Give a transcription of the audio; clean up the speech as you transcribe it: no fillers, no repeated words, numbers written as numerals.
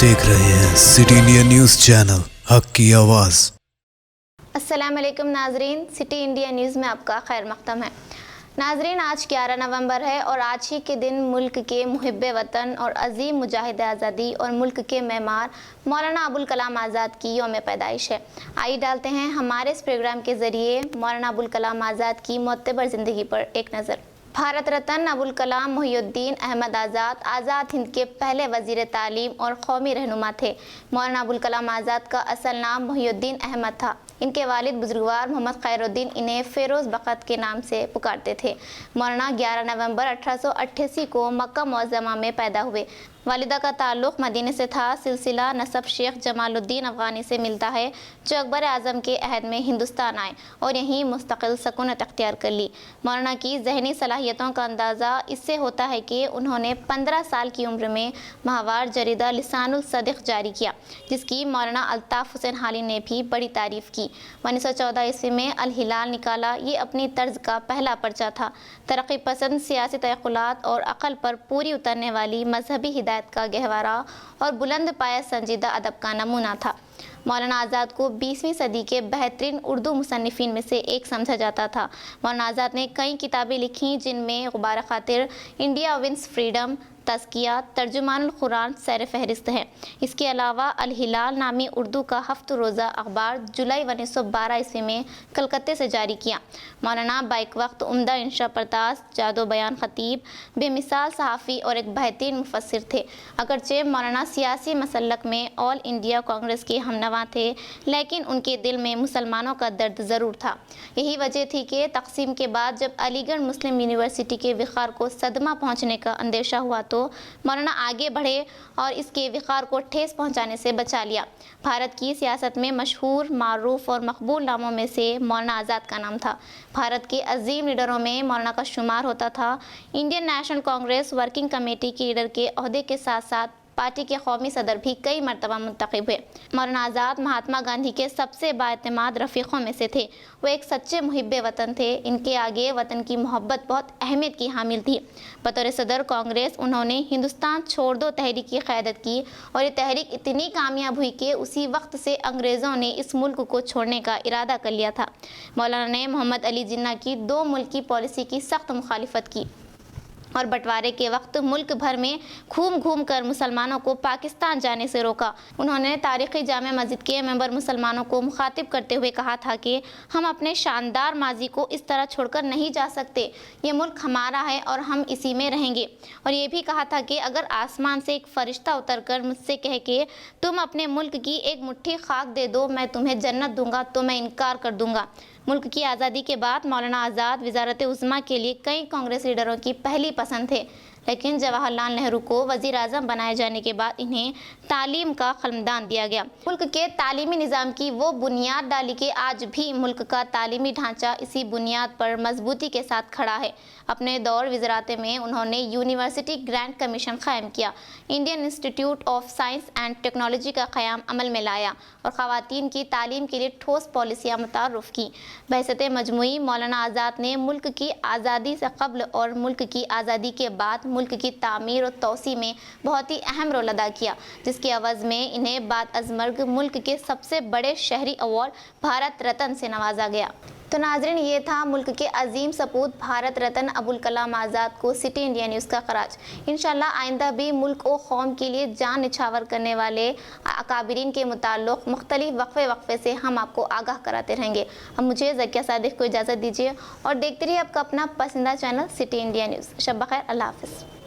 देख रहे हैं सिटी इंडिया न्यूज़ चैनल, हक की आवाज़। अस्सलाम वालेकुम नाजरीन, सिटी इंडिया न्यूज़ में आपका खैर मक़दम है। नाजरीन, आज 11 नवंबर है और आज ही के दिन मुल्क के मुहिब्बे वतन और अजीम मुजाहिद आज़ादी और मुल्क के मेमार मौलाना अबुल कलाम आज़ाद की यौम पैदाइश है। आइए डालते हैं हमारे इस प्रोग्राम के ज़रिए मौलाना अबुल कलाम आज़ाद की मोतबर ज़िंदगी पर एक नज़र। भारत रत्न अबुल कलाम मुहिउद्दीन अहमद आज़ाद हिंद के पहले वज़ीर तालीम और कौमी रहनुमा थे। मौलाना अबुल कलाम आज़ाद का असल नाम मुहिउद्दीन अहमद था। इनके वालिद बुजुर्गवार मोहम्मद खैरुद्दीन इन्हें फ़िरोज़ बख़त के नाम से पुकारते थे। मौलाना 11 नवंबर 1888 को मक्का मुअज़्ज़मा में पैदा हुए। वालिदा का ताल्लुक़ मदीने से था। सिलसिला नसब शेख जमालुद्दीन अफ़गानी से मिलता है, जो अकबर आज़म के अहद में हिंदुस्तान आए और यहीं मुस्तक़िल सकूनत अख्तियार कर ली। मौलाना की ज़हनी सलाहियतों का अंदाज़ा इससे होता है कि उन्होंने 15 साल की उम्र में माहवार जरीदा लिसानुल सदिक़ जारी किया, जिसकी मौलाना अल्ताफ़ हुसैन हाली ने भी बड़ी तारीफ़ की। 1914 ईस्वी में अल हिलाल निकाला। ये अपनी तर्ज का पहला पर्चा था। तरक्की पसंद सियासी तयक़ुलात और अक़ल पर पूरी उतरने वाली मजहबी हिदायत का गहवारा और बुलंद पाया संजीदा अदब का नमूना था। मौलाना आज़ाद को 20वीं सदी के बेहतरीन उर्दू मुसन्निफ़ीन में से एक समझा जाता था। मौलाना आज़ाद ने कई किताबें लिखीं, जिनमें गुबार ख़ातिर India wins freedom, तज़किया, Tarjumanul Quran सैर फहरिस्त है। इसके अलावा अल हिलाल नामी उर्दू का हफ्त रोज़ा अखबार जुलाई 1912 ईस्वी में कलकत्ते से जारी किया। मौलाना बाइक वक्त उम्दा इंशा परतास, जादो बयान ख़तीब, बेमिसाल सहाफ़ी और एक बेहतरीन मुफस्सिर थे। अगरचे मौलाना सियासी मसलक में ऑल इंडिया कांग्रेस के हमनवा थे, लेकिन उनके दिल में मुसलमानों का दर्द ज़रूर था। यही वजह थी कि तक़सीम के बाद जब अलीगढ़ मुस्लिम यूनिवर्सिटी के विक़ार को सदमा पहुँचने का अंदेशा हुआ तो मौलाना आगे बढ़े और इसके विक़ार को ठेस पहुंचाने से बचा लिया। भारत की सियासत में मशहूर, मारूफ और मकबूल नामों में से मौलाना आज़ाद का नाम था। भारत के अजीम लीडरों में मौलाना का शुमार होता था। Indian national Congress working committee के लीडर के ओहदे के साथ साथ पार्टी के कौमी सदर भी कई मरतबा मुंतखब हुए। मौलाना आज़ाद महात्मा गांधी के सबसे बाएतमाद रफ़ीक़ों में से थे। वो एक सच्चे मुहिब्बे वतन थे। इनके आगे वतन की मोहब्बत बहुत अहमियत की हामिल थी। बतौर सदर कांग्रेस उन्होंने हिंदुस्तान छोड़ दो तहरीक की क़यादत की और ये तहरीक इतनी कामयाब हुई कि उसी वक्त से अंग्रेज़ों ने इस मुल्क को छोड़ने का इरादा कर लिया था। मौलाना ने मोहम्मद अली जिन्ना की 2 मुल्क की पॉलिसी की सख्त मुखालिफत की और बंटवारे के वक्त मुल्क भर में घूम कर मुसलमानों को पाकिस्तान जाने से रोका। उन्होंने तारीख़ी जामे मस्जिद के मेंबर मुसलमानों को मुखातिब करते हुए कहा था कि हम अपने शानदार माजी को इस तरह छोड़कर नहीं जा सकते। ये मुल्क हमारा है और हम इसी में रहेंगे। और ये भी कहा था कि अगर आसमान से एक फ़रिश्ता उतर कर मुझसे कहे कि तुम अपने मुल्क की एक मुट्ठी खाक दे दो, मैं तुम्हें जन्नत दूंगा, तो मैं इनकार कर दूंगा। मुल्क की आज़ादी के बाद मौलाना आज़ाद वज़ारत उज़्मा के लिए कई कांग्रेस लीडरों की पहली पसंद थे, लेकिन जवाहरलाल नेहरू को वज़ीर आज़म बनाए जाने के बाद इन्हें तालीम का क़लमदान दिया गया। मुल्क के तालीमी निज़ाम की वो बुनियाद डाली कि आज भी मुल्क का तालीमी ढांचा इसी बुनियाद पर मजबूती के साथ खड़ा है। अपने दौर वज़रात में उन्होंने यूनिवर्सिटी ग्रांट कमीशन क़ायम किया, Indian institute of science and technology का क़याम अमल में लाया और ख़वातीन की तालीम के लिए ठोस पॉलिसियाँ मुतारुफ़ की। बहसत मजमूई मौलाना आज़ाद ने मुल्क की आज़ादी से कब्ल और मुल्क की आज़ादी के बाद मुल्क की तामीर और तौसी में बहुत ही अहम रोल अदा किया, जिसके अवज़ में इन्हें बाद अज़ मर्ग मुल्क के सबसे बड़े शहरी अवार्ड भारत रत्न से नवाजा गया। तो नाज़रीन, ये था मुल्क के अजीम सपूत भारत रत्न अबुल कलाम आज़ाद को सिटी इंडिया न्यूज़ का खराज। इंशाल्लाह आइंदा भी मुल्क और कौम के लिए जान निछावर करने वाले अकाबिरीन के मुताल्लिक़ मुख्तलिफ वक्फ़े से हम आपको आगाह कराते रहेंगे। अब मुझे ज़किया सादिक़ को इजाज़त दीजिए और देखते रहिए आपका अपना पसंदीदा चैनल सिटी इंडिया न्यूज़। शब बख़ैर, अल्लाह हाफ़िज़।